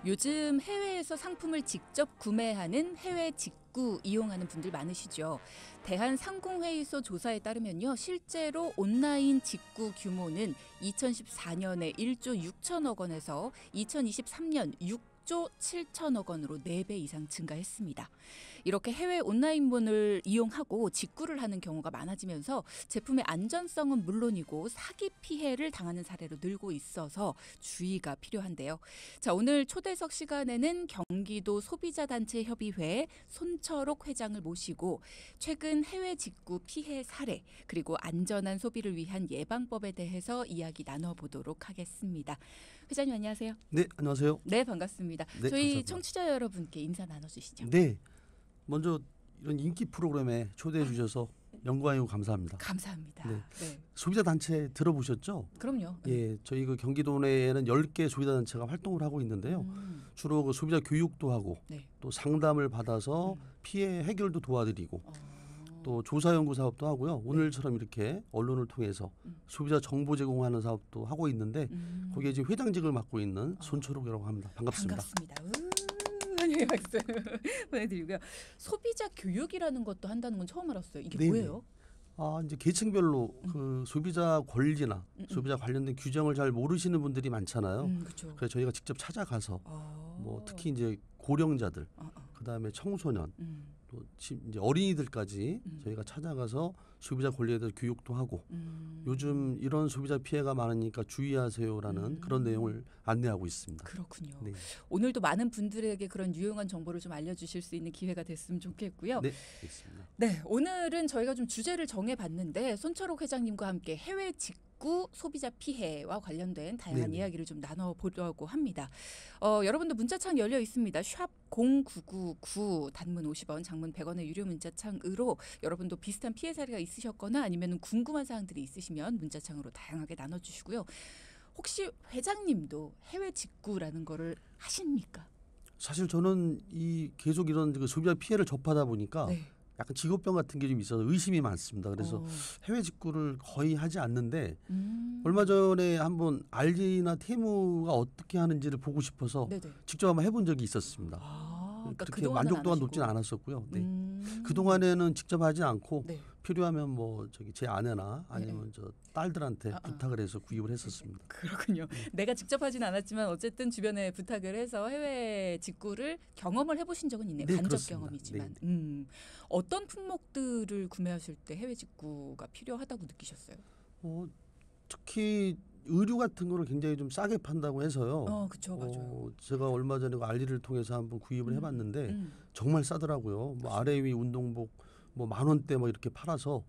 요즘 해외에서 상품을 직접 구매하는 해외 직구 이용하는 분들 많으시죠. 대한상공회의소 조사에 따르면요. 실제로 온라인 직구 규모는 2014년에 1조 6천억 원에서 2023년 6조 7천억 원으로 4배 이상 증가했습니다. 이렇게 해외 온라인몰을 이용하고 직구를 하는 경우가 많아지면서 제품의 안전성은 물론이고 사기 피해를 당하는 사례로 늘고 있어서 주의가 필요한데요. 자, 오늘 초대석 시간에는 경기도 소비자단체협의회 손철옥 회장을 모시고 최근 해외 직구 피해 사례 그리고 안전한 소비를 위한 예방법에 대해서 이야기 나눠보도록 하겠습니다. 회장님 안녕하세요. 네, 안녕하세요. 네, 반갑습니다. 네, 저희 감사합니다. 청취자 여러분께 인사 나눠주시죠. 네, 먼저 이런 인기 프로그램에 초대해 주셔서 영광이고 감사합니다. 감사합니다. 네. 네. 소비자 단체 들어보셨죠? 그럼요. 예, 저희 그 경기도 내에는 10개 소비자 단체가 활동을 하고 있는데요. 주로 그 소비자 교육도 하고 네. 또 상담을 받아서 피해 해결도 도와드리고 또 조사 연구 사업도 하고요. 오늘처럼 이렇게 언론을 통해서 소비자 정보 제공하는 사업도 하고 있는데 거기에 지금 회장직을 맡고 있는 손철옥이라고 합니다. 반갑습니다. 반갑습니다. 네, 박수 보내드리고요. 소비자 교육이라는 것도 한다는 건 처음 알았어요. 이게 네네. 뭐예요? 이제 계층별로 그 소비자 권리나 소비자 관련된 규정을 잘 모르시는 분들이 많잖아요. 그렇죠. 그래서 저희가 직접 찾아가서 뭐 특히 이제 고령자들, 그다음에 청소년, 또 이제 어린이들까지 저희가 찾아가서 소비자 권리에 대해서 교육도 하고 요즘 이런 소비자 피해가 많으니까 주의하세요라는 그런 내용을 안내하고 있습니다. 그렇군요. 네. 오늘도 많은 분들에게 그런 유용한 정보를 좀 알려주실 수 있는 기회가 됐으면 좋겠고요. 네, 알겠습니다. 네, 오늘은 저희가 좀 주제를 정해봤는데 손철옥 회장님과 함께 해외 직구 소비자 피해와 관련된 다양한 네네. 이야기를 좀 나눠보려고 합니다. 여러분도 문자창 열려 있습니다. 샵 0999 단문 50원, 장문 100원의 유료 문자창으로 여러분도 비슷한 피해 사례가 있으셨거나 아니면 궁금한 사항들이 있으시면 문자창으로 다양하게 나눠주시고요. 혹시 회장님도 해외 직구라는 거를 하십니까? 사실 저는 계속 이런 그 소비자 피해를 접하다 보니까 네. 약간 직업병 같은 게 좀 있어서 의심이 많습니다. 그래서 해외 직구를 거의 하지 않는데 얼마 전에 한번 알리나 테무가 어떻게 하는지를 보고 싶어서 네네. 직접 한번 해본 적이 있었습니다. 그러니까 그렇게 그동안은 만족도가 안 하시고. 높진 않았었고요. 네. 음. 그동안에는 직접 하지 않고 네. 필요하면 뭐 제 아내나 아니면 저 딸들한테 부탁을 해서 구입을 했었습니다. 그렇군요. 내가 직접 하진 않았지만 어쨌든 주변에 부탁을 해서 해외 직구를 경험을 해보신 적은 있네요. 네, 간접 그렇습니다. 경험이지만. 어떤 품목들을 구매하실 때 해외 직구가 필요하다고 느끼셨어요? 특히 의류 같은 거를 굉장히 좀 싸게 판다고 해서요. 그렇죠, 맞아요. 제가 얼마 전에 그 알리를 통해서 한번 구입을 해봤는데 정말 싸더라고요. 뭐 아래 위 운동복 뭐 10,000원대 뭐 이렇게 팔아서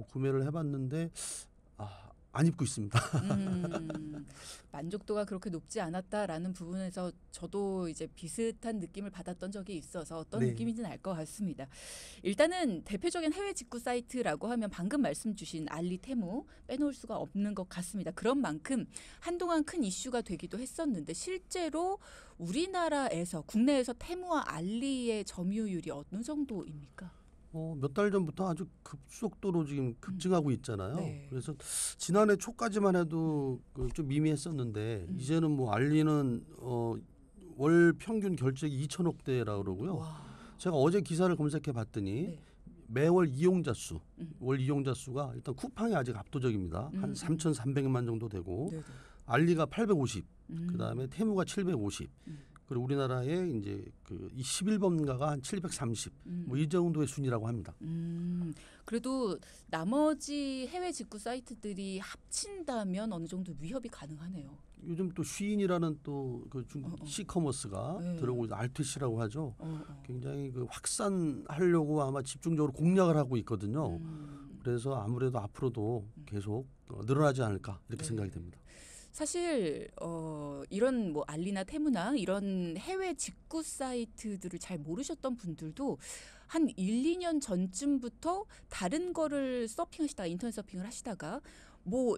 구매를 해봤는데 안 입고 있습니다. 만족도가 그렇게 높지 않았다라는 부분에서 저도 이제 비슷한 느낌을 받았던 적이 있어서 어떤 네. 느낌인지는 알 것 같습니다. 일단은 대표적인 해외 직구 사이트라고 하면 방금 말씀 주신 알리, 테무 빼놓을 수가 없는 것 같습니다. 그런 만큼 한동안 큰 이슈가 되기도 했었는데 실제로 우리나라에서 국내에서 테무와 알리의 점유율이 어느 정도입니까? 몇 달 전부터 아주 급속도로 지금 급증하고 있잖아요. 네. 그래서 지난해 초까지만 해도 좀 미미했었는데 이제는 뭐 알리는 월 평균 결제액이 2천억대라고 그러고요. 와. 제가 어제 기사를 검색해 봤더니 네. 매월 이용자 수, 월 이용자 수가 일단 쿠팡이 아직 압도적입니다. 한 3,300만 정도 되고 네네. 알리가 850, 그다음에 테무가 750. 그리고 우리나라에 이제 이 11번가가 한 730, 뭐 이 정도의 순위라고 합니다. 그래도 나머지 해외 직구 사이트들이 합친다면 어느 정도 위협이 가능하네요. 요즘 또 쉬인이라는 또 그 중국 시커머스가 네. 들어오고 있는 알테시라고 하죠. 굉장히 그 확산하려고 아마 집중적으로 공략을 하고 있거든요. 그래서 아무래도 앞으로도 계속 늘어나지 않을까 이렇게 생각이 됩니다. 사실 이런 뭐 알리나 테무나 이런 해외 직구 사이트들을 잘 모르셨던 분들도 한 1, 2년 전쯤부터 다른 거를 서핑하시다가 인터넷 서핑을 하시다가 뭐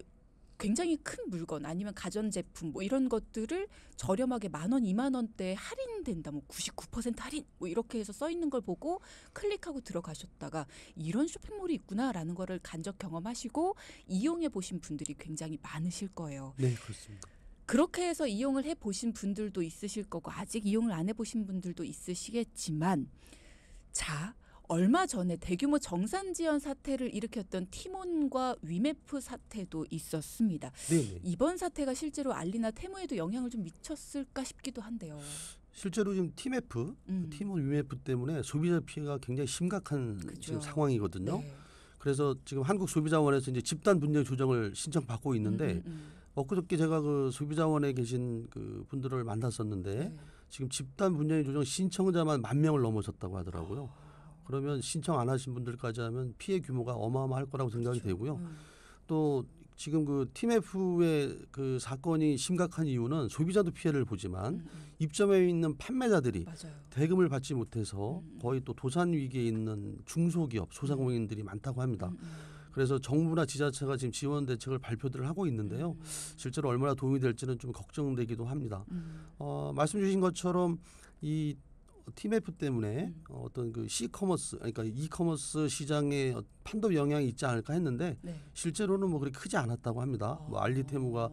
굉장히 큰 물건 아니면 가전제품 뭐 이런 것들을 저렴하게 10,000원, 20,000원대에 할인된다. 뭐 99% 할인 뭐 이렇게 해서 써 있는 걸 보고 클릭하고 들어가셨다가 이런 쇼핑몰이 있구나라는 거를 간접 경험하시고 이용해 보신 분들이 굉장히 많으실 거예요. 네, 그렇습니다. 그렇게 해서 이용을 해보신 분들도 있으실 거고 아직 이용을 안 해보신 분들도 있으시겠지만 자, 얼마 전에 대규모 정산지연 사태를 일으켰던 티몬과 위메프 사태도 있었습니다. 네네. 이번 사태가 실제로 알리나 테무에도 영향을 좀 미쳤을까 싶기도 한데요. 실제로 지금 티메프, 티몬 위메프 때문에 소비자 피해가 굉장히 심각한 지금 상황이거든요. 네. 그래서 지금 한국소비자원에서 이제 집단 분쟁 조정을 신청받고 있는데 엊그저께 제가 그 소비자원에 계신 그 분들을 만났었는데 네. 지금 집단 분쟁 조정 신청자만 10,000명을 넘어섰다고 하더라고요. 그러면 신청 안 하신 분들까지 하면 피해 규모가 어마어마할 거라고 생각이 되고요. 또 지금 그 TMF의 그 사건이 심각한 이유는 소비자도 피해를 보지만 입점해 있는 판매자들이 맞아요. 대금을 받지 못해서 거의 또 도산 위기에 있는 중소기업, 소상공인들이 많다고 합니다. 그래서 정부나 지자체가 지금 지원 대책을 발표들을 하고 있는데요. 실제로 얼마나 도움이 될지는 좀 걱정되기도 합니다. 말씀 주신 것처럼 이 TMF 때문에 어떤 그 C커머스, 그러니까 이커머스 시장에 판도 영향이 있지 않을까 했는데 네. 실제로는 뭐 그렇게 크지 않았다고 합니다. 뭐 알리테무가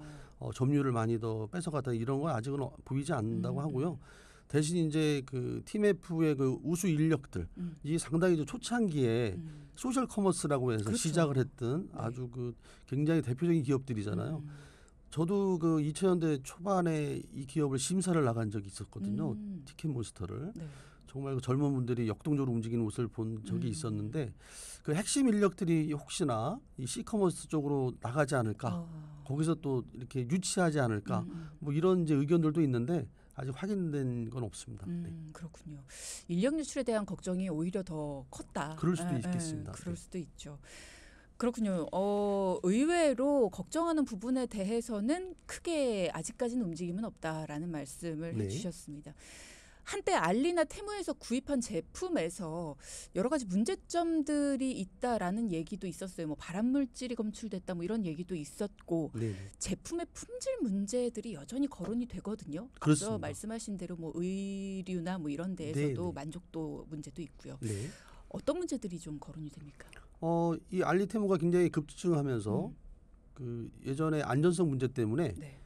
점유율을 많이 더 뺏어갔다 이런 건 아직은 보이지 않는다고 하고요. 대신 이제 그 TMF의 그 우수 인력들 이 상당히 좀 초창기에 소셜 커머스라고 해서 그렇죠. 시작을 했던 아주 그 굉장히 대표적인 기업들이잖아요. 저도 그 2000년대 초반에 이 기업을 심사를 나간 적이 있었거든요. 티켓몬스터를. 네. 정말 그 젊은 분들이 역동적으로 움직이는 모습을 본 적이 있었는데 그 핵심 인력들이 혹시나 이 C커머스 쪽으로 나가지 않을까, 거기서 또 이렇게 유치하지 않을까, 뭐 이런 이제 의견들도 있는데 아직 확인된 건 없습니다. 네. 그렇군요. 인력 유출에 대한 걱정이 오히려 더 컸다. 그럴 수도 있겠습니다. 그럴 네. 수도 있죠. 그렇군요. 의외로 걱정하는 부분에 대해서는 크게 아직까지는 움직임은 없다라는 말씀을 네. 해주셨습니다. 한때 알리나 테무에서 구입한 제품에서 여러 가지 문제점들이 있다라는 얘기도 있었어요. 뭐 발암물질이 검출됐다 뭐 이런 얘기도 있었고 네. 제품의 품질 문제들이 여전히 거론이 되거든요. 그렇습니다. 앞서 말씀하신 대로 뭐 의류나 뭐 이런 데에서도 네. 만족도 문제도 있고요. 네. 어떤 문제들이 좀 거론이 됩니까? 이 알리테무가 굉장히 급증하면서 그 예전에 안전성 문제 때문에 네.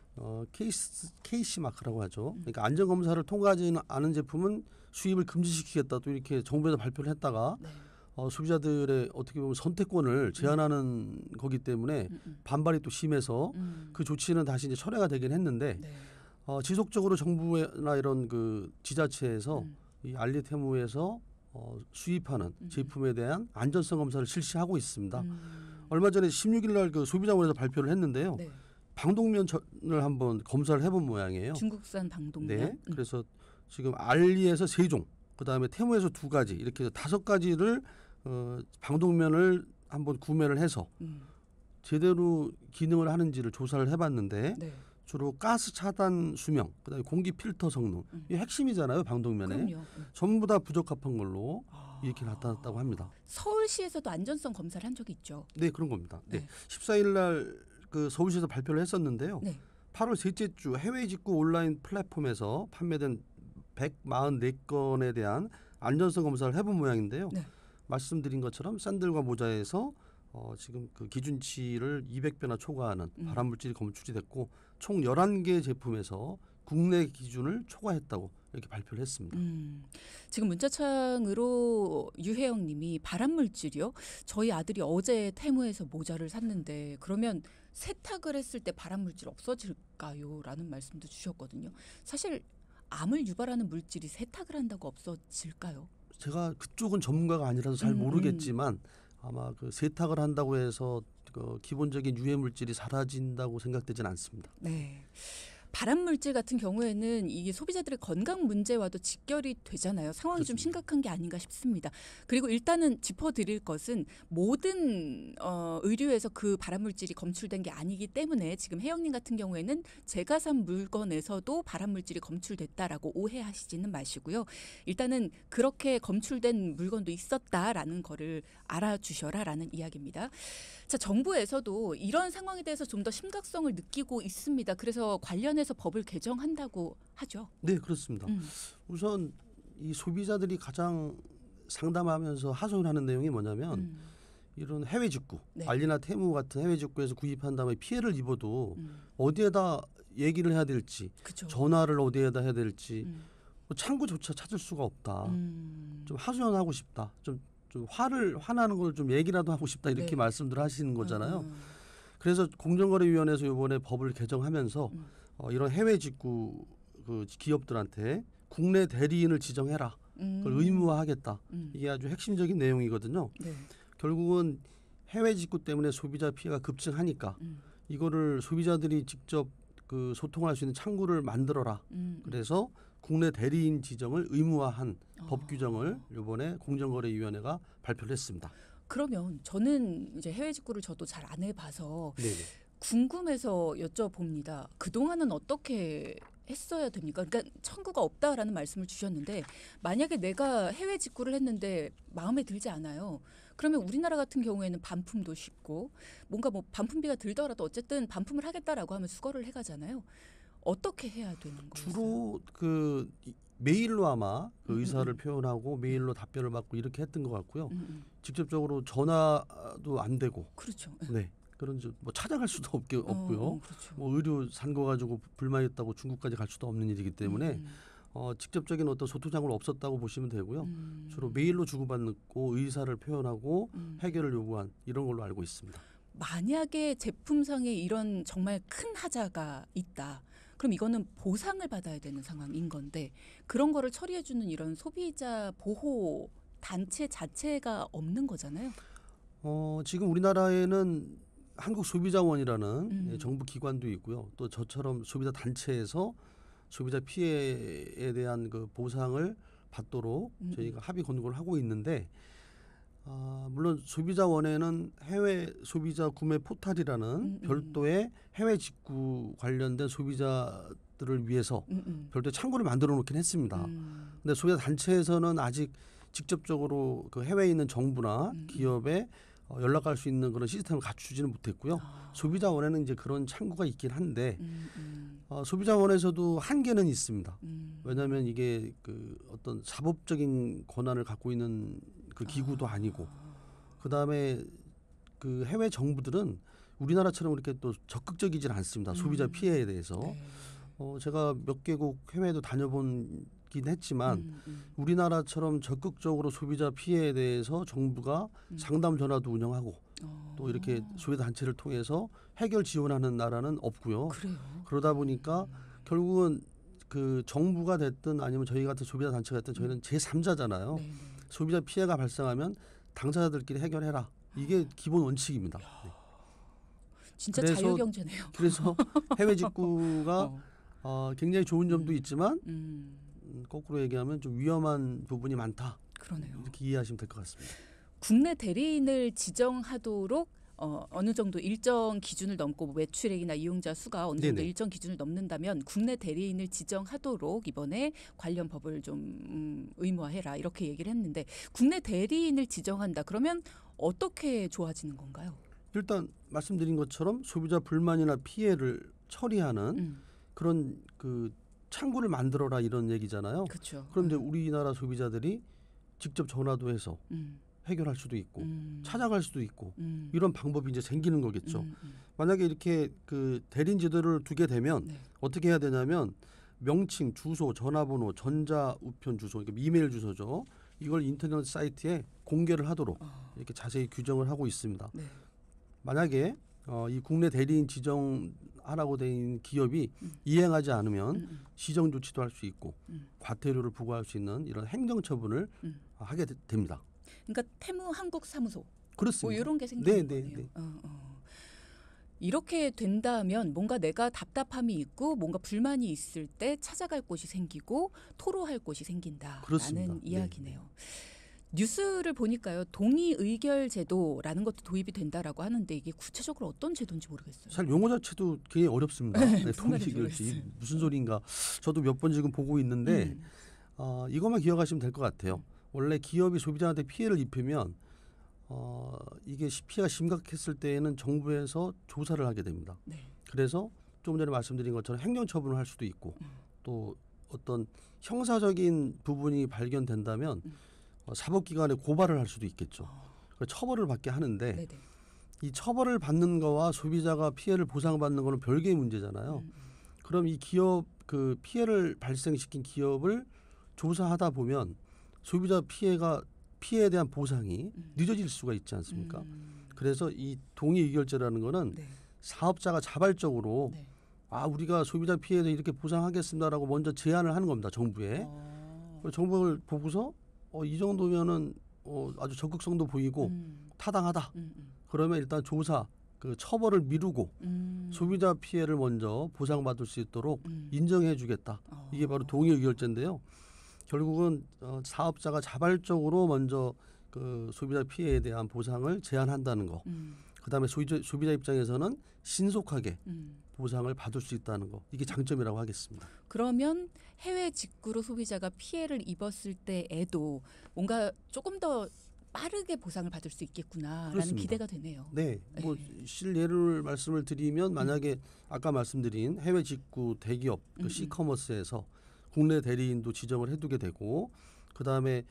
KC 마크라고 하죠. 그러니까 안전 검사를 통과하지 않은 제품은 수입을 금지시키겠다 또 이렇게 정부에서 발표를 했다가 네. 소비자들의 어떻게 보면 선택권을 제한하는 거기 때문에 반발이 또 심해서 그 조치는 다시 이제 철회가 되긴 했는데 네. 지속적으로 정부나 이런 그 지자체에서 이 알리테무에서 수입하는 제품에 대한 안전성 검사를 실시하고 있습니다. 얼마 전에 16일 날 그 소비자원에서 발표를 했는데요. 네. 방독면을 한번 검사를 해본 모양이에요. 중국산 방독면. 네, 그래서 지금 알리에서 3종, 그다음에 테무에서 2가지 이렇게 해서 5가지를 방독면을 한번 구매를 해서 제대로 기능을 하는지를 조사를 해봤는데 네. 주로 가스 차단 수명, 그다음에 공기 필터 성능 이 핵심이잖아요. 방독면에 그럼요. 전부 다 부적합한 걸로 이렇게 나타났다고 합니다. 서울시에서도 안전성 검사를 한 적이 있죠. 네, 그런 겁니다. 네, 네. 14일 날 그 서울시에서 발표를 했었는데요. 네. 8월 셋째 주 해외 직구 온라인 플랫폼에서 판매된 144건에 대한 안전성 검사를 해본 모양인데요. 네. 말씀드린 것처럼 샌들과 모자에서 지금 그 기준치를 200배나 초과하는 발암물질이 검출이 됐고 총 11개 제품에서 국내 기준을 초과했다고 이렇게 발표를 했습니다. 지금 문자창으로 유혜영 님이 발암물질이요? 저희 아들이 어제 테무에서 모자를 샀는데 그러면 세탁을 했을 때 발암물질 없어질까요? 라는 말씀도 주셨거든요. 사실 암을 유발하는 물질이 세탁을 한다고 없어질까요? 제가 그쪽은 전문가가 아니라서 잘 모르겠지만 아마 그 세탁을 한다고 해서 그 기본적인 유해 물질이 사라진다고 생각되지는 않습니다. 네. 발암물질 같은 경우에는 이게 소비자들의 건강 문제와도 직결이 되잖아요. 상황이 그렇습니다. 좀 심각한 게 아닌가 싶습니다. 그리고 일단은 짚어드릴 것은 모든 의류에서 그 발암물질이 검출된 게 아니기 때문에 지금 혜영님 같은 경우에는 제가 산 물건에서도 발암물질이 검출됐다라고 오해하시지는 마시고요. 일단은 그렇게 검출된 물건도 있었다라는 거를 알아주셔라라는 이야기입니다. 자, 정부에서도 이런 상황에 대해서 좀 더 심각성을 느끼고 있습니다. 그래서 관련해서 법을 개정한다고 하죠. 네, 그렇습니다. 우선 이 소비자들이 가장 상담하면서 하소연하는 내용이 뭐냐면 이런 해외 직구, 네. 알리나 테무 같은 해외 직구에서 구입한 다음에 피해를 입어도 어디에다 얘기를 해야 될지, 그쵸. 전화를 어디에다 해야 될지 뭐 창구조차 찾을 수가 없다. 좀 하소연하고 싶다. 좀 화나는 걸 좀 얘기라도 하고 싶다 이렇게 네. 말씀들 하시는 거잖아요. 그래서 공정거래위원회에서 이번에 법을 개정하면서 이런 해외 직구 그 기업들한테 국내 대리인을 지정해라. 그걸 의무화하겠다. 이게 아주 핵심적인 내용이거든요. 네. 결국은 해외 직구 때문에 소비자 피해가 급증하니까 이거를 소비자들이 직접 그 소통할 수 있는 창구를 만들어라. 그래서 국내 대리인 지정을 의무화한 법 규정을 이번에 공정거래위원회가 발표를 했습니다. 그러면 저는 이제 해외 직구를 저도 잘 안 해봐서 네네. 궁금해서 여쭤봅니다. 그동안은 어떻게 했어야 됩니까? 그러니까 청구가 없다라는 말씀을 주셨는데 만약에 내가 해외 직구를 했는데 마음에 들지 않아요. 그러면 우리나라 같은 경우에는 반품도 쉽고 뭔가 뭐 반품비가 들더라도 어쨌든 반품을 하겠다라고 하면 수거를 해가잖아요. 어떻게 해야 되는 거예요? 주로 그 메일로 아마 그 의사를 표현하고 메일로 답변을 받고 이렇게 했던 것 같고요. 직접적으로 전화도 안 되고. 그렇죠. 네. 그런 뭐 찾아갈 수도 없고요. 그렇죠. 뭐 의료 산 거 가지고 불만있다고 중국까지 갈 수도 없는 일이기 때문에 직접적인 어떤 소통 장구는 없었다고 보시면 되고요. 주로 메일로 주고받고 의사를 표현하고 해결을 요구한 이런 걸로 알고 있습니다. 만약에 제품상에 이런 정말 큰 하자가 있다. 그럼 이거는 보상을 받아야 되는 상황인 건데 그런 거를 처리해주는 이런 소비자 보호 단체 자체가 없는 거잖아요. 지금 우리나라에는 한국소비자원이라는 정부 기관도 있고요. 또 저처럼 소비자 단체에서 소비자 피해에 대한 그 보상을 받도록 저희가 합의 권고를 하고 있는데 물론 소비자원에는 해외 소비자 구매 포탈이라는 별도의 해외 직구 관련된 소비자들을 위해서 별도의 창구를 만들어 놓긴 했습니다. 근데 소비자 단체에서는 아직 직접적으로 그 해외에 있는 정부나 기업에 연락할 수 있는 그런 시스템을 갖추지는 못했고요. 소비자원에는 이제 그런 창구가 있긴 한데 소비자원에서도 한계는 있습니다. 왜냐하면 이게 그 어떤 사법적인 권한을 갖고 있는 그 기구도 아니고 그다음에 그 해외 정부들은 우리나라처럼 그렇게 또 적극적이진 않습니다. 소비자 피해에 대해서. 네. 제가 몇 개국 해외에도 다녀본긴 했지만 우리나라처럼 적극적으로 소비자 피해에 대해서 정부가 상담 전화도 운영하고 또 이렇게 소비자 단체를 통해서 해결 지원하는 나라는 없고요. 그래요. 그러다 보니까 결국은 그 정부가 됐든 아니면 저희 같은 소비자 단체가 됐든 저희는 제3자잖아요. 네. 소비자 피해가 발생하면 당사자들끼리 해결해라. 이게 기본 원칙입니다. 네. 진짜 자유경제네요. 그래서 해외 직구가 굉장히 좋은 점도 있지만 거꾸로 얘기하면 좀 위험한 부분이 많다. 그러네요. 이렇게 이해하시면 될 것 같습니다. 국내 대리인을 지정하도록 어느 정도 일정 기준을 넘고 매출액이나 이용자 수가 어느 정도 네네. 일정 기준을 넘는다면 국내 대리인을 지정하도록 이번에 관련 법을 좀 의무화해라 이렇게 얘기를 했는데 국내 대리인을 지정한다. 그러면 어떻게 좋아지는 건가요? 일단 말씀드린 것처럼 소비자 불만이나 피해를 처리하는 그런 그 창구를 만들어라 이런 얘기잖아요. 그렇죠. 그럼 이제 우리나라 소비자들이 직접 전화도 해서 해결할 수도 있고 찾아갈 수도 있고 이런 방법이 이제 생기는 거겠죠. 만약에 이렇게 그 대리인 제도를 두게 되면 네. 어떻게 해야 되냐면 명칭, 주소, 전화번호, 전자우편 주소, 그러니까 이메일 주소죠. 이걸 인터넷 사이트에 공개를 하도록 이렇게 자세히 규정을 하고 있습니다. 네. 만약에 이 국내 대리인 지정하라고 된 기업이 이행하지 않으면 시정 조치도 할 수 있고 과태료를 부과할 수 있는 이런 행정처분을 하게 됩니다. 그러니까 태무 한국 사무소 그렇습니다. 뭐 이런 게 생기는 네, 거네요. 네. 이렇게 된다면 뭔가 내가 답답함이 있고 뭔가 불만이 있을 때 찾아갈 곳이 생기고 토로할 곳이 생긴다라는 그렇습니다. 이야기네요. 네. 뉴스를 보니까요. 동의 의결 제도라는 것도 도입이 된다라고 하는데 이게 구체적으로 어떤 제도인지 모르겠어요. 사실 용어 자체도 굉장히 어렵습니다. 네, 네, 동의결지 무슨 소리인가. 저도 몇 번 지금 보고 있는데 이것만 기억하시면 될 것 같아요. 원래 기업이 소비자한테 피해를 입히면 이게 피해가 심각했을 때에는 정부에서 조사를 하게 됩니다. 네. 그래서 조금 전에 말씀드린 것처럼 행정처분을 할 수도 있고 또 어떤 형사적인 부분이 발견된다면 사법기관에 고발을 할 수도 있겠죠. 처벌을 받게 하는데 네네. 이 처벌을 받는 거와 소비자가 피해를 보상받는 거는 별개의 문제잖아요. 그럼 이 기업 그 피해를 발생시킨 기업을 조사하다 보면 소비자 피해에 대한 보상이 늦어질 수가 있지 않습니까? 그래서 이 동의 의결제라는 거는 네. 사업자가 자발적으로 네. 우리가 소비자 피해에 이렇게 보상하겠습니다라고 먼저 제안을 하는 겁니다. 정부에. 정부를 보고서 이 정도면은 아주 적극성도 보이고 타당하다. 그러면 일단 조사 그 처벌을 미루고 소비자 피해를 먼저 보상받을 수 있도록 인정해 주겠다. 이게 바로 동의 의결제인데요. 결국은 사업자가 자발적으로 먼저 그 소비자 피해에 대한 보상을 제안한다는 거. 그다음에 소비자 입장에서는 신속하게 보상을 받을 수 있다는 거. 이게 장점이라고 하겠습니다. 그러면 해외 직구로 소비자가 피해를 입었을 때에도 뭔가 조금 더 빠르게 보상을 받을 수 있겠구나라는 그렇습니다. 기대가 되네요. 네, 뭐 실예를 말씀을 드리면 만약에 아까 말씀드린 해외 직구 대기업 그 C커머스에서 국내 대리인도 지정을 해두게 되고 그다음에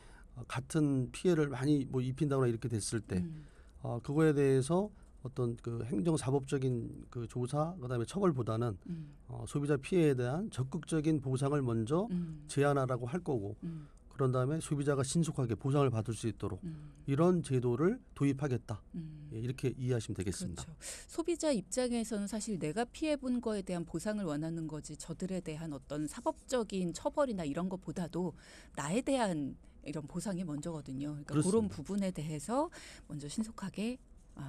같은 피해를 많이 뭐 입힌다거나 이렇게 됐을 때 그거에 대해서 어떤 그 행정사법적인 그 조사 그다음에 처벌보다는 소비자 피해에 대한 적극적인 보상을 먼저 제안하라고 할 거고 그런 다음에 소비자가 신속하게 보상을 받을 수 있도록 이런 제도를 도입하겠다. 예, 이렇게 이해하시면 되겠습니다. 그렇죠. 소비자 입장에서는 사실 내가 피해본 거에 대한 보상을 원하는 거지 저들에 대한 어떤 사법적인 처벌이나 이런 것보다도 나에 대한 이런 보상이 먼저거든요. 그러니까 그렇습니다. 그런 부분에 대해서 먼저 신속하게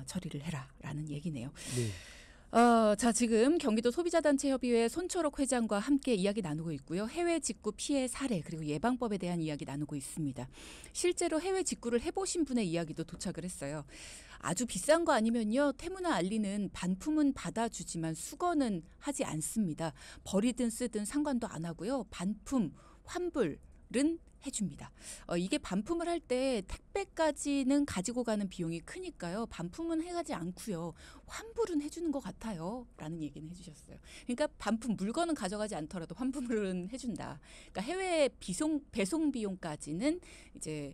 처리를 해라라는 얘기네요. 네. 자, 지금 경기도 소비자단체협의회 손초록 회장과 함께 이야기 나누고 있고요. 해외 직구 피해 사례 그리고 예방법에 대한 이야기 나누고 있습니다. 실제로 해외 직구를 해보신 분의 이야기도 도착을 했어요. 아주 비싼 거 아니면요. 태무나 알리는 반품은 받아주지만 수거는 하지 않습니다. 버리든 쓰든 상관도 안 하고요. 반품, 환불은 해줍니다. 이게 반품을 할 때 택배까지는 가지고 가는 비용이 크니까요. 반품은 해가지 않고요. 환불은 해주는 것 같아요. 라는 얘기는 해주셨어요. 그러니까 반품 물건은 가져가지 않더라도 환불은 해준다. 그러니까 해외 배송 비용까지는 이제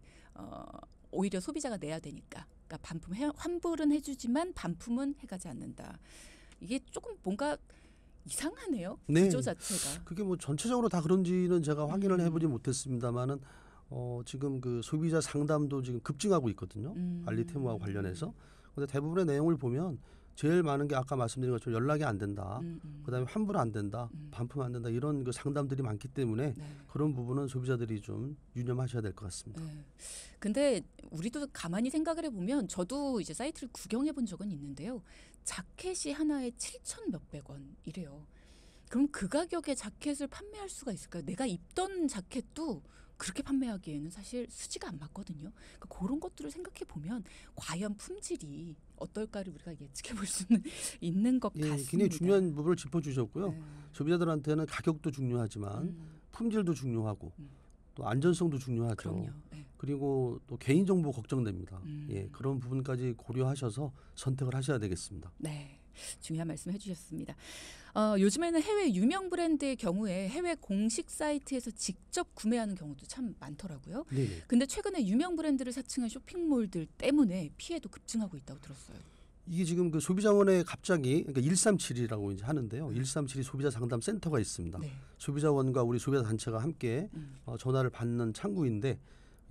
오히려 소비자가 내야 되니까. 그러니까 환불은 해주지만 반품은 해가지 않는다. 이게 조금 뭔가 이상하네요. 네. 구조 자체가. 그게 뭐 전체적으로 다 그런지는 제가 확인을 해보지 못했습니다만은 지금 그 소비자 상담도 지금 급증하고 있거든요. 알리테무와 관련해서. 근데 대부분의 내용을 보면 제일 많은 게 아까 말씀드린 것처럼 연락이 안 된다. 그다음에 환불 안 된다. 반품 안 된다. 이런 그 상담들이 많기 때문에 네. 그런 부분은 소비자들이 좀 유념하셔야 될 것 같습니다. 네. 근데 우리도 가만히 생각을 해보면 저도 이제 사이트를 구경해 본 적은 있는데요. 자켓이 하나에 7천 몇백 원이래요. 그럼 그 가격에 자켓을 판매할 수가 있을까요? 내가 입던 자켓도 그렇게 판매하기에는 사실 수지가 안 맞거든요. 그러니까 그런 것들을 생각해 보면 과연 품질이 어떨까를 우리가 예측해 볼 수는 있는 것 예, 같습니다. 굉장히 중요한 부분을 짚어주셨고요. 네. 소비자들한테는 가격도 중요하지만 품질도 중요하고 또 안전성도 중요하죠. 그럼요. 네. 그리고 또 개인정보 걱정됩니다. 예, 그런 부분까지 고려하셔서 선택을 하셔야 되겠습니다. 네, 중요한 말씀 해주셨습니다. 요즘에는 해외 유명 브랜드의 경우에 해외 공식 사이트에서 직접 구매하는 경우도 참 많더라고요. 네. 근데 최근에 유명 브랜드를 사칭한 쇼핑몰들 때문에 피해도 급증하고 있다고 들었어요. 이게 지금 그 소비자원에 갑자기 그러니까 137이라고 이제 하는데요. 137이 소비자 상담 센터가 있습니다. 네. 소비자원과 우리 소비자 단체가 함께 전화를 받는 창구인데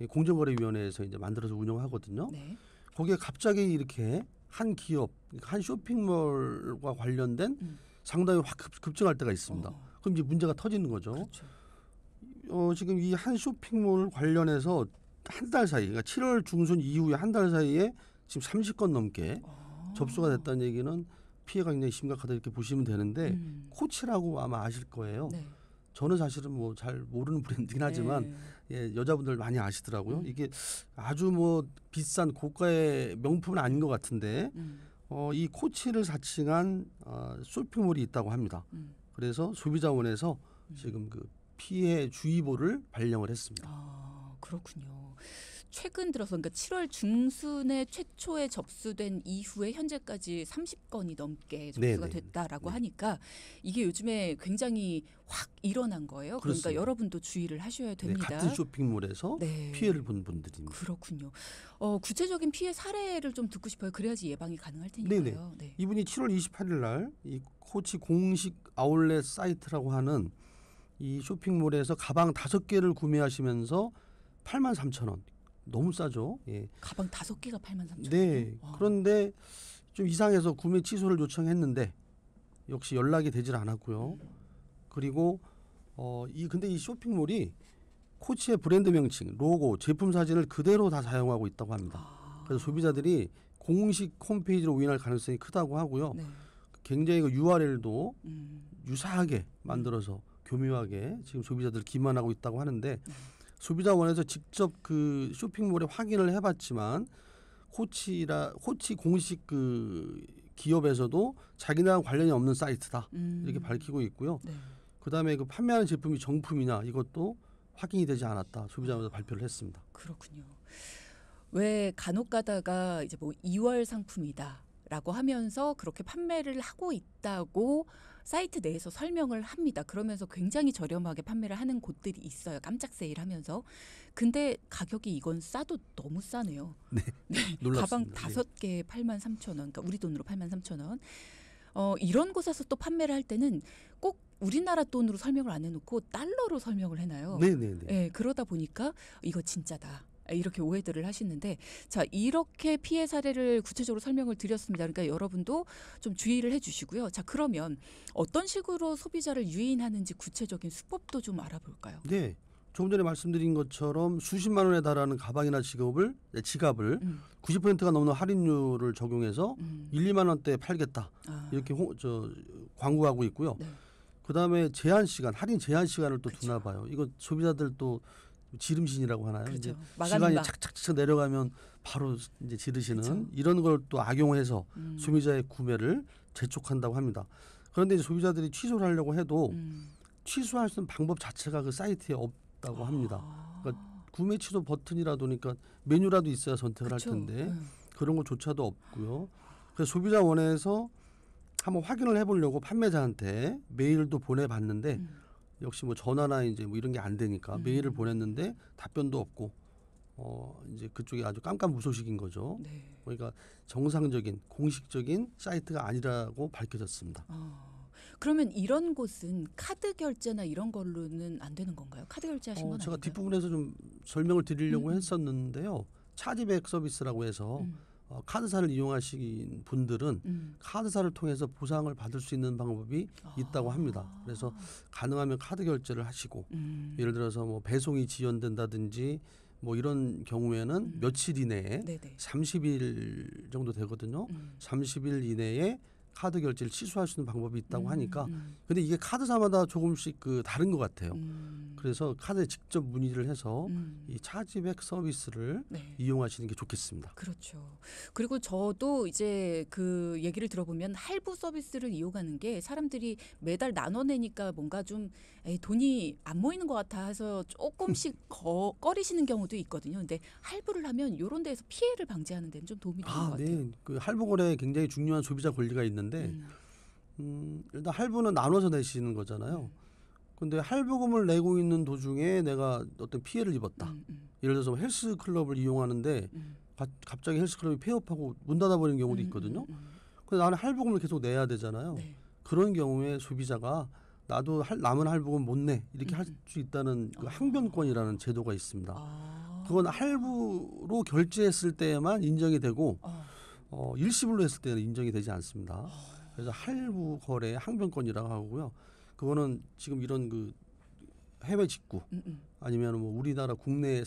공정거래위원회에서 이제 만들어서 운영하거든요. 네. 거기에 갑자기 이렇게 한 기업, 한 쇼핑몰과 관련된 상당히 확 급증할 때가 있습니다. 그럼 이제 문제가 터지는 거죠. 그렇죠. 지금 이 한 쇼핑몰 관련해서 한 달 사이, 그러니까 7월 중순 이후에 한 달 사이에 지금 30건 넘게 접수가 됐다는 얘기는 피해가 굉장히 심각하다 이렇게 보시면 되는데 코치라고 아마 아실 거예요. 네. 저는 사실은 뭐 잘 모르는 브랜드긴 하지만 예, 여자분들 많이 아시더라고요. 이게 아주 뭐 비싼 고가의 명품은 아닌 것 같은데 이 코치를 사칭한 쇼핑몰이 있다고 합니다. 그래서 소비자원에서 지금 그 피해 주의보를 발령을 했습니다. 그렇군요. 최근 들어서 그러니까 7월 중순에 최초에 접수된 이후에 현재까지 30건이 넘게 접수가 네네. 됐다라고 네. 하니까 이게 요즘에 굉장히 확 일어난 거예요. 그러니까 그렇습니다. 여러분도 주의를 하셔야 네, 됩니다. 같은 쇼핑몰에서 네. 피해를 본 분들입니다. 그렇군요. 구체적인 피해 사례를 좀 듣고 싶어요. 그래야지 예방이 가능할 테니까요. 네. 이분이 7월 28일 날 이 코치 공식 아울렛 사이트라고 하는 이 쇼핑몰에서 가방 5개를 구매하시면서 83,000원. 너무 싸죠. 예. 가방 5개가 83,000원. 네. 그런데 좀 이상해서 구매 취소를 요청했는데 역시 연락이 되질 않았고요. 그리고 근데 이 쇼핑몰이 코치의 브랜드 명칭, 로고, 제품 사진을 그대로 다 사용하고 있다고 합니다. 그래서 소비자들이 공식 홈페이지로 오인할 가능성이 크다고 하고요. 네. 굉장히 그 URL도 유사하게 만들어서 교묘하게 지금 소비자들 기만하고 있다고 하는데 소비자원에서 직접 그 쇼핑몰에 확인을 해봤지만 코치 공식 그 기업에서도 자기네랑 관련이 없는 사이트다 이렇게 밝히고 있고요. 네. 그다음에 그 판매하는 제품이 정품이냐 이것도 확인이 되지 않았다 소비자원에서 발표를 했습니다. 그렇군요. 왜 간혹 가다가 이제 뭐 2월 상품이다라고 하면서 그렇게 판매를 하고 있다고 사이트 내에서 설명을 합니다. 그러면서 굉장히 저렴하게 판매를 하는 곳들이 있어요. 깜짝 세일하면서. 근데 가격이 이건 싸도 너무 싸네요. 네, 놀랍습니다. 가방 5개에 83,000원. 그러니까 우리 돈으로 83,000원. 이런 곳에서 또 판매를 할 때는 꼭 우리나라 돈으로 설명을 안 해놓고 달러로 설명을 해놔요. 네네네. 네, 그러다 보니까 이거 진짜다. 이렇게 오해들을 하시는데 자 이렇게 피해 사례를 구체적으로 설명을 드렸습니다. 그러니까 여러분도 좀 주의를 해주시고요. 자 그러면 어떤 식으로 소비자를 유인하는지 구체적인 수법도 좀 알아볼까요? 네. 조금 전에 말씀드린 것처럼 수십만 원에 달하는 가방이나 지갑을 90%가 넘는 할인율을 적용해서 1, 2만 원대에 팔겠다. 이렇게 광고하고 있고요. 네. 그다음에 할인 제한 시간을 또 두나 봐요. 이거 소비자들 또 지름신이라고 하나요? 그렇죠. 이제 마감인가. 시간이 착착착 내려가면 바로 이제 지르시는 그렇죠. 이런 걸 또 악용해서 소비자의 구매를 재촉한다고 합니다. 그런데 이제 소비자들이 취소를 하려고 해도 취소할 수 있는 방법 자체가 그 사이트에 없다고 합니다. 그러니까 구매 취소 버튼이라도 그러니까 메뉴라도 있어야 선택을 그렇죠. 할 텐데 그런 것조차도 없고요. 그래서 소비자원에서 한번 확인을 해보려고 판매자한테 메일도 보내봤는데 역시 뭐 전화나 이제 뭐 이런 게 안 되니까 메일을 보냈는데 답변도 없고 이제 그쪽이 아주 깜깜무소식인 거죠. 네. 그러니까 정상적인 공식적인 사이트가 아니라고 밝혀졌습니다. 그러면 이런 곳은 카드 결제나 이런 걸로는 안 되는 건가요? 카드 결제하신 건 제가 아닌가요? 뒷부분에서 좀 설명을 드리려고 했었는데요. 차지백 서비스라고 해서 카드사를 이용하신 분들은 카드사를 통해서 보상을 받을 수 있는 방법이 있다고 합니다. 그래서 가능하면 카드 결제를 하시고 예를 들어서 뭐 배송이 지연된다든지 뭐 이런 경우에는 며칠 이내에 네네. 30일 정도 되거든요. 30일 이내에 카드 결제를 취소할 수 있는 방법이 있다고 하니까 근데 이게 카드사마다 조금씩 그 다른 것 같아요. 그래서 카드에 직접 문의를 해서 이 차지백 서비스를 네. 이용하시는 게 좋겠습니다. 그렇죠. 그리고 저도 이제 그 얘기를 들어보면 할부 서비스를 이용하는 게 사람들이 매달 나눠내니까 뭔가 좀 돈이 안 모이는 것 같아 해서 조금씩 꺼리시는 경우도 있거든요. 근데 할부를 하면 이런 데에서 피해를 방지하는 데는 좀 도움이 되는 것 같아요. 네. 그 할부 거래에 굉장히 중요한 소비자 권리가 있는데 일단 할부는 나눠서 내시는 거잖아요. 근데 할부금을 내고 있는 도중에 내가 어떤 피해를 입었다. 예를 들어서 헬스클럽을 이용하는데 갑자기 헬스클럽이 폐업하고 문 닫아버리는 경우도 있거든요. 근데 나는 할부금을 계속 내야 되잖아요. 네. 그런 경우에 소비자가 나도 남은 할부금 못 내 이렇게 할 수 있다는 그 항변권이라는 제도가 있습니다. 그건 할부로 결제했을 때에만 인정이 되고 일시불로 했을 때는 인정이 되지 않습니다. 그래서 할부 거래 항변권이라고 하고요. 그거는 지금 이런 그 해외 직구 아니면 뭐 우리나라 국내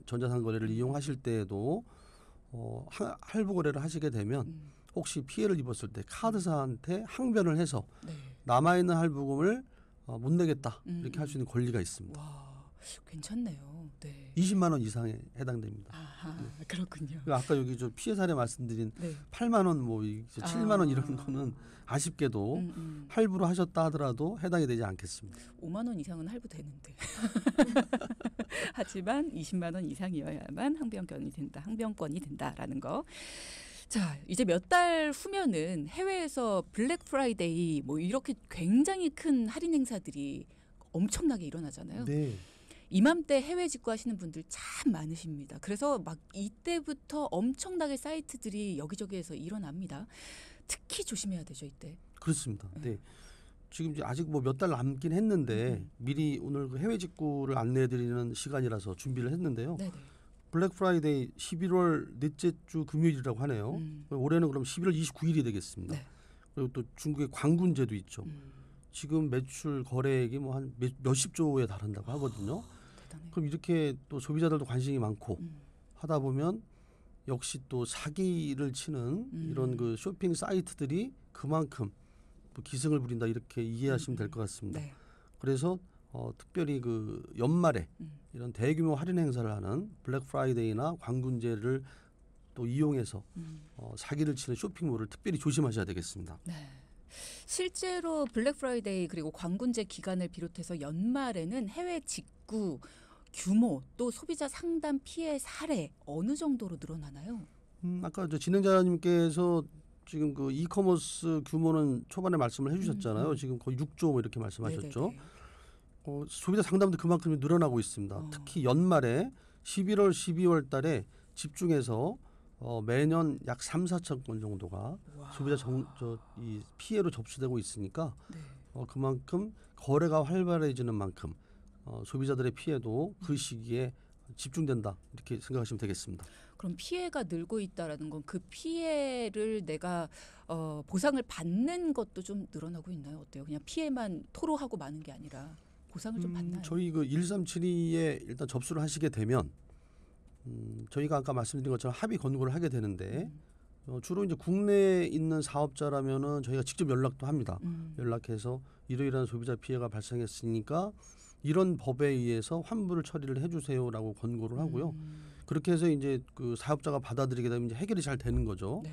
전자상거래를 이용하실 때에도 할부 거래를 하시게 되면 혹시 피해를 입었을 때 카드사한테 항변을 해서 네. 남아있는 할부금을 못 내겠다 이렇게 할 수 있는 권리가 있습니다. 와, 괜찮네요. 네. 20만 원 이상에 해당됩니다. 아하, 그렇군요. 아까 여기 저 피해 사례 말씀드린 네. 8만 원, 뭐 7만 원 이런 거는 아쉽게도 할부로 하셨다 하더라도 해당이 되지 않겠습니다. 5만 원 이상은 할부 되는데. 하지만 20만 원 이상이어야만 항변권이 된다라는 거. 자, 이제 몇 달 후면은 해외에서 블랙 프라이데이 뭐 이렇게 굉장히 큰 할인 행사들이 엄청나게 일어나잖아요. 네. 이맘때 해외 직구하시는 분들 참 많으십니다. 그래서 막 이때부터 엄청나게 사이트들이 여기저기에서 일어납니다. 특히 조심해야 되죠, 이때. 그렇습니다. 네. 지금 이제 아직 뭐 몇 달 남긴 했는데 미리 오늘 그 해외 직구를 안내해드리는 시간이라서 준비를 했는데요. 네네. 블랙 프라이데이 11월 넷째 주 금요일이라고 하네요. 올해는 그럼 11월 29일이 되겠습니다. 네. 그리고 또 중국의 광군제도 있죠. 지금 매출 거래액이 뭐 한 몇십 조에 달한다고 하거든요. 대단해요. 그럼 이렇게 또 소비자들도 관심이 많고 하다 보면 역시 또 사기를 치는 이런 그 쇼핑 사이트들이 그만큼 또 기승을 부린다 이렇게 이해하시면 될 것 같습니다. 네. 그래서 특별히 그 연말에 이런 대규모 할인 행사를 하는 블랙 프라이데이나 광군제를 또 이용해서 사기를 치는 쇼핑몰을 특별히 조심하셔야 되겠습니다. 네. 실제로 블랙 프라이데이 그리고 광군제 기간을 비롯해서 연말에는 해외 직구 규모 또 소비자 상담 피해 사례 어느 정도로 늘어나나요? 아까 저 진행자님께서 지금 그 이커머스 규모는 초반에 말씀을 해주셨잖아요. 지금 거의 6조 뭐 이렇게 말씀하셨죠. 소비자 상담도 그만큼 늘어나고 있습니다. 특히 연말에 11월, 12월 달에 집중해서 매년 약 3, 4천 건 정도가 소비자 이 피해로 접수되고 있으니까 네. 그만큼 거래가 활발해지는 만큼 소비자들의 피해도 그 시기에 집중된다 이렇게 생각하시면 되겠습니다. 그럼 피해가 늘고 있다라는 건 그 피해를 내가 보상을 받는 것도 좀 늘어나고 있나요? 어때요? 그냥 피해만 토로하고 마는 게 아니라 보상을 좀 받나요? 저희 그 1372에 일단 접수를 하시게 되면 저희가 아까 말씀드린 것처럼 합의 권고를 하게 되는데 주로 이제 국내에 있는 사업자라면은 저희가 직접 연락도 합니다. 연락해서 이러이러한 소비자 피해가 발생했으니까 이런 법에 의해서 환불을 처리를 해주세요라고 권고를 하고요. 그렇게 해서 이제 그 사업자가 받아들이게 되면 이제 해결이 잘 되는 거죠. 네.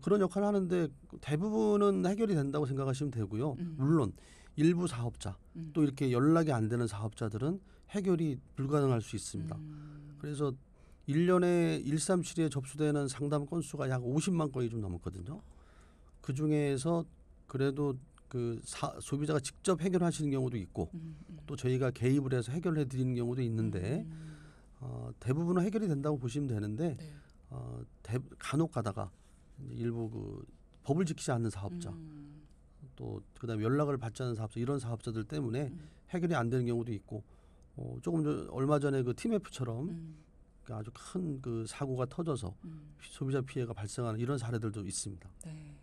그런 역할을 하는데 대부분은 해결이 된다고 생각하시면 되고요. 물론 일부 사업자 또 이렇게 연락이 안 되는 사업자들은 해결이 불가능할 수 있습니다. 그래서 1년에 137에 접수되는 상담 건수가 약 50만 건이 좀 넘었거든요. 그 중에서 그래도 그 소비자가 직접 해결하시는 경우도 있고 또 저희가 개입을 해서 해결해 드리는 경우도 있는데 대부분은 해결이 된다고 보시면 되는데 네. 간혹 가다가 일부 그 법을 지키지 않는 사업자 또 그다음에 연락을 받지 않는 사업자 이런 사업자들 때문에 해결이 안 되는 경우도 있고 조금 얼마 전에 그 TMF처럼 아주 큰 그 사고가 터져서 소비자 피해가 발생하는 이런 사례들도 있습니다. 네.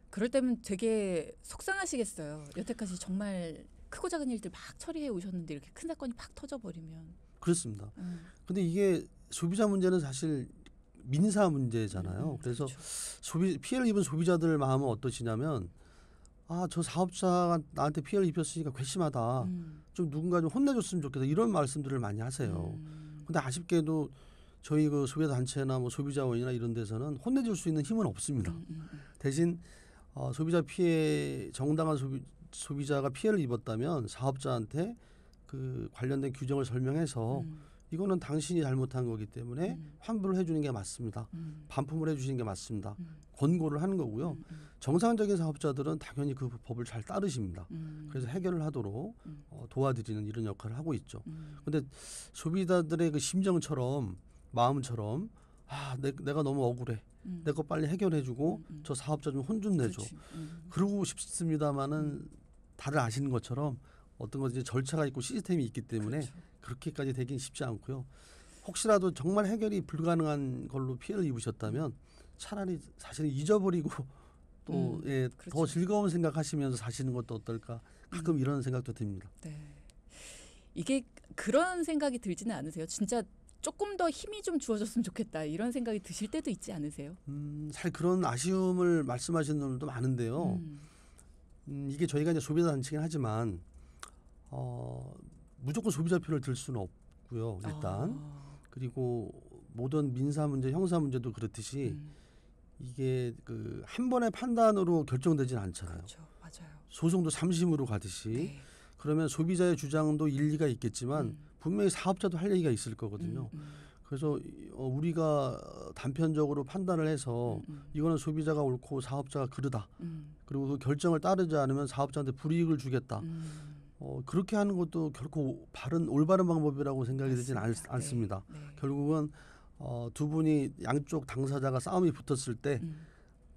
그럴 때면 되게 속상하시겠어요. 여태까지 정말 크고 작은 일들 막 처리해 오셨는데 이렇게 큰 사건이 팍 터져버리면. 그렇습니다. 근데 이게 소비자 문제는 사실 민사 문제잖아요. 그래서 그렇죠. 피해를 입은 소비자들 마음은 어떠시냐면 저 사업자가 나한테 피해를 입혔으니까 괘씸하다. 좀 누군가 좀 혼내줬으면 좋겠다. 이런 말씀들을 많이 하세요. 근데 아쉽게도 저희 그 소비자 단체나 뭐 소비자원이나 이런 데서는 혼내줄 수 있는 힘은 없습니다. 대신 소비자 피해 정당한 소비자가 피해를 입었다면 사업자한테 그 관련된 규정을 설명해서 이거는 당신이 잘못한 거기 때문에 환불을 해주는 게 맞습니다. 반품을 해주시는 게 맞습니다. 권고를 하는 거고요. 정상적인 사업자들은 당연히 그 법을 잘 따르십니다. 그래서 해결을 하도록 도와드리는 이런 역할을 하고 있죠. 그런데 소비자들의 그 심정처럼 마음처럼 내가 너무 억울해. 내 거 빨리 해결해주고 저 사업자 좀 혼 좀 내줘. 그러고 싶습니다마는 다들 아시는 것처럼 어떤 것이 절차가 있고 시스템이 있기 때문에 그렇죠. 그렇게까지 되긴 쉽지 않고요. 혹시라도 정말 해결이 불가능한 걸로 피해를 입으셨다면 차라리 사실은 잊어버리고 또 그렇죠. 더 즐거운 생각하시면서 사시는 것도 어떨까 가끔 이런 생각도 듭니다. 네. 이게 그런 생각이 들지는 않으세요? 진짜 조금 더 힘이 좀 주어졌으면 좋겠다 이런 생각이 드실 때도 있지 않으세요? 사실 그런 아쉬움을 말씀하시는 분들도 많은데요. 이게 저희가 이제 소비자 단체긴 하지만 무조건 소비자 편을 들 수는 없고요. 일단 그리고 모든 민사 문제, 형사 문제도 그렇듯이 이게 그 한 번의 판단으로 결정되지는 않잖아요. 그렇죠, 맞아요. 소송도 3심으로 가듯이 네. 그러면 소비자의 주장도 일리가 있겠지만 분명히 사업자도 할 얘기가 있을 거거든요. 그래서 우리가 단편적으로 판단을 해서 이거는 소비자가 옳고 사업자가 그르다. 그리고 그 결정을 따르지 않으면 사업자한테 불이익을 주겠다. 그렇게 하는 것도 결코 올바른 방법이라고 생각이 되지는 않습니다. 네. 결국은 두 분이 양쪽 당사자가 싸움이 붙었을 때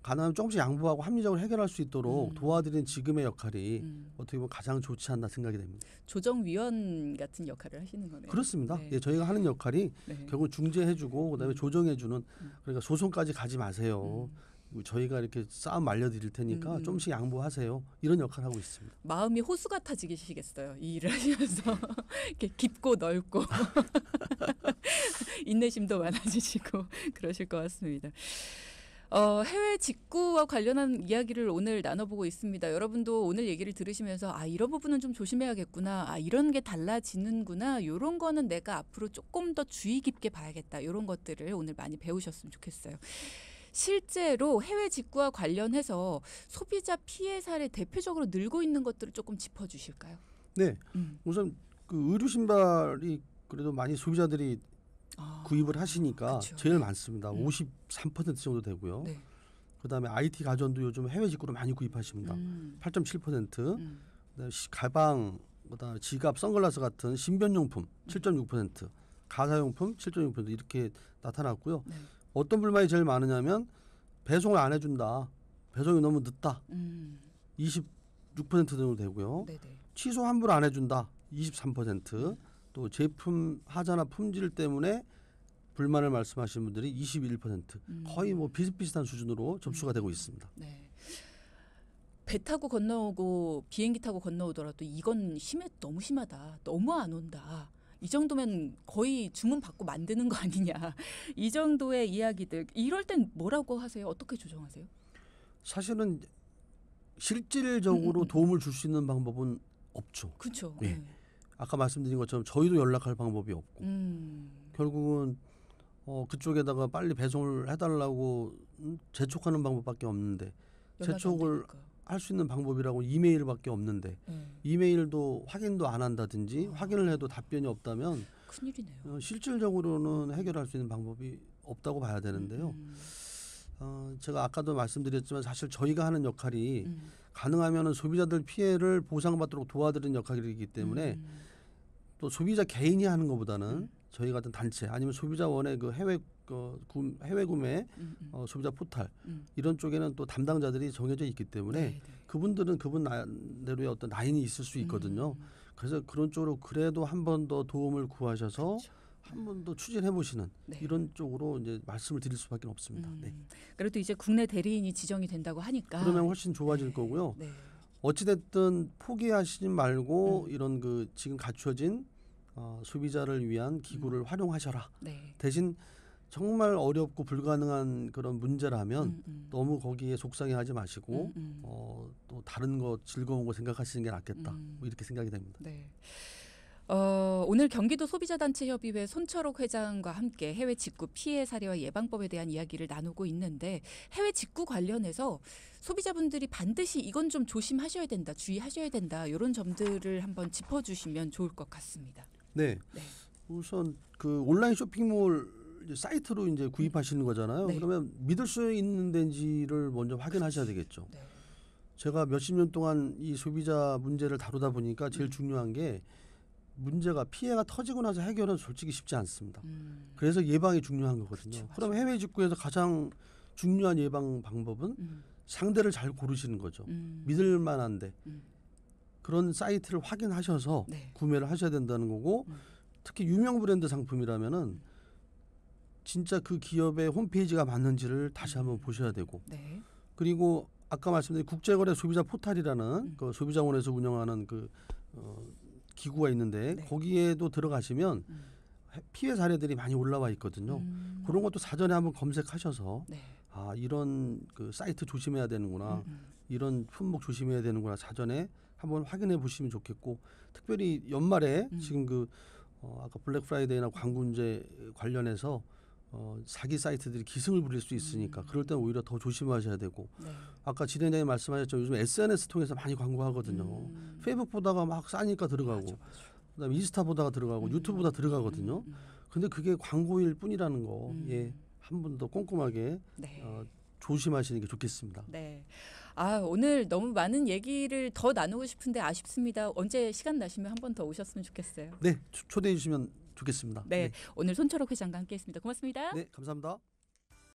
가능하면 조금씩 양보하고 합리적으로 해결할 수 있도록 도와드리는 지금의 역할이 어떻게 보면 가장 좋지 않나 생각이 됩니다. 조정위원 같은 역할을 하시는 거네요. 그렇습니다. 네. 예, 저희가 하는 역할이 네. 결국 중재해주고 그다음에 조정해주는 그러니까 소송까지 가지 마세요. 저희가 이렇게 싸움 말려드릴 테니까 조금씩 양보하세요. 이런 역할을 하고 있습니다. 마음이 호수 같아지시겠어요. 이 일을 하시면서 이렇게 깊고 넓고 인내심도 많아지시고 그러실 것 같습니다. 해외 직구와 관련한 이야기를 오늘 나눠보고 있습니다. 여러분도 오늘 얘기를 들으시면서 이런 부분은 좀 조심해야겠구나. 이런 게 달라지는구나. 이런 거는 내가 앞으로 조금 더 주의 깊게 봐야겠다. 이런 것들을 오늘 많이 배우셨으면 좋겠어요. 실제로 해외 직구와 관련해서 소비자 피해 사례 대표적으로 늘고 있는 것들을 조금 짚어주실까요? 네, 우선 그 의류 신발이 그래도 많이 소비자들이 구입을 하시니까 그쵸. 제일 많습니다. 53% 정도 되고요. 네. 그다음에 IT 가전도 요즘 해외 직구로 많이 구입하십니다. 8.7%. 그다음에 가방, 그다음에 지갑, 선글라스 같은 신변용품 7.6%, 가사용품 7.6% 이렇게 나타났고요. 네. 어떤 불만이 제일 많으냐면 배송을 안 해준다. 배송이 너무 늦다. 26% 정도 되고요. 네네. 취소 환불 안 해준다. 23%. 또 제품 하자나 품질 때문에 불만을 말씀하시는 분들이 21%. 거의 뭐 비슷비슷한 수준으로 접수가 되고 있습니다. 네. 배 타고 건너오고 비행기 타고 건너오더라도 이건 너무 심하다. 너무 안 온다. 이 정도면 거의 주문 받고 만드는 거 아니냐. 이 정도의 이야기들. 이럴 땐 뭐라고 하세요? 어떻게 조정하세요? 사실은 실질적으로 도움을 줄 수 있는 방법은 없죠. 그렇죠. 예. 네. 아까 말씀드린 것처럼 저희도 연락할 방법이 없고 결국은 그쪽에다가 빨리 배송을 해달라고 재촉하는 방법밖에 없는데 재촉을 할 수 있는 방법이라고 이메일밖에 없는데 이메일도 확인도 안 한다든지 확인을 해도 답변이 없다면 큰일이네요. 실질적으로는 해결할 수 있는 방법이 없다고 봐야 되는데요. 제가 아까도 말씀드렸지만 사실 저희가 하는 역할이 가능하면은 소비자들 피해를 보상받도록 도와드리는 역할이기 때문에 또 소비자 개인이 하는 것보다는 저희 같은 단체 아니면 소비자원의 그 해외 구매 소비자 포탈 이런 쪽에는 또 담당자들이 정해져 있기 때문에 네네. 그분들은 그분 나름대로의 어떤 라인이 있을 수 있거든요. 그래서 그런 쪽으로 그래도 한 번 더 도움을 구하셔서 그렇죠. 한 번 더 추진해 보시는 네. 이런 쪽으로 이제 말씀을 드릴 수밖에 없습니다. 네. 그래도 이제 국내 대리인이 지정이 된다고 하니까 그러면 훨씬 좋아질 거고요. 네. 어찌됐든 포기하시지 말고 이런 그 지금 갖춰진 소비자를 위한 기구를 활용하셔라. 네. 대신 정말 어렵고 불가능한 그런 문제라면 너무 거기에 속상해하지 마시고 또 다른 거 즐거운 거 생각하시는 게 낫겠다. 뭐 이렇게 생각이 됩니다. 네. 오늘 경기도 소비자단체협의회 손철옥 회장과 함께 해외 직구 피해 사례와 예방법에 대한 이야기를 나누고 있는데 해외 직구 관련해서 소비자분들이 반드시 이건 좀 조심하셔야 된다, 주의하셔야 된다 이런 점들을 한번 짚어주시면 좋을 것 같습니다. 네. 네. 우선 그 온라인 쇼핑몰 사이트로 이제 구입하시는 거잖아요. 네. 그러면 믿을 수 있는 데인지를 먼저 확인하셔야 되겠죠. 네. 제가 몇십 년 동안 이 소비자 문제를 다루다 보니까 제일 중요한 게 문제가 피해가 터지고 나서 해결은 솔직히 쉽지 않습니다. 그래서 예방이 중요한 거거든요. 그렇죠, 그럼 해외 직구에서 가장 중요한 예방 방법은 상대를 잘 고르시는 거죠. 믿을 만한데 그런 사이트를 확인하셔서 네. 구매를 하셔야 된다는 거고 특히 유명 브랜드 상품이라면은 진짜 그 기업의 홈페이지가 맞는지를 다시 한번 보셔야 되고 네. 그리고 아까 말씀드린 국제거래 소비자 포탈이라는 그 소비자원에서 운영하는 그 기구가 있는데 네. 거기에도 들어가시면 피해 사례들이 많이 올라와 있거든요. 그런 것도 사전에 한번 검색하셔서 네. 이런 그 사이트 조심해야 되는구나. 이런 품목 조심해야 되는구나. 사전에 한번 확인해 보시면 좋겠고 특별히 연말에 지금 그 아까 블랙 프라이데이나 광군제 관련해서 사기 사이트들이 기승을 부릴 수 있으니까 그럴 때는 오히려 더 조심하셔야 되고 네. 아까 진행자님 말씀하셨죠. 요즘 SNS 통해서 많이 광고하거든요. 페이북 보다가 막 싸니까 들어가고 맞아. 그다음에 인스타 보다가 들어가고 유튜브 보다 들어가거든요. 근데 그게 광고일 뿐이라는 거, 예, 한 번 더 꼼꼼하게 네. 조심하시는 게 좋겠습니다. 네. 오늘 너무 많은 얘기를 더 나누고 싶은데 아쉽습니다. 언제 시간 나시면 한 번 더 오셨으면 좋겠어요. 네, 초대해 주시면 좋겠습니다. 네. 오늘 손철옥 회장과 함께했습니다. 고맙습니다. 네, 감사합니다.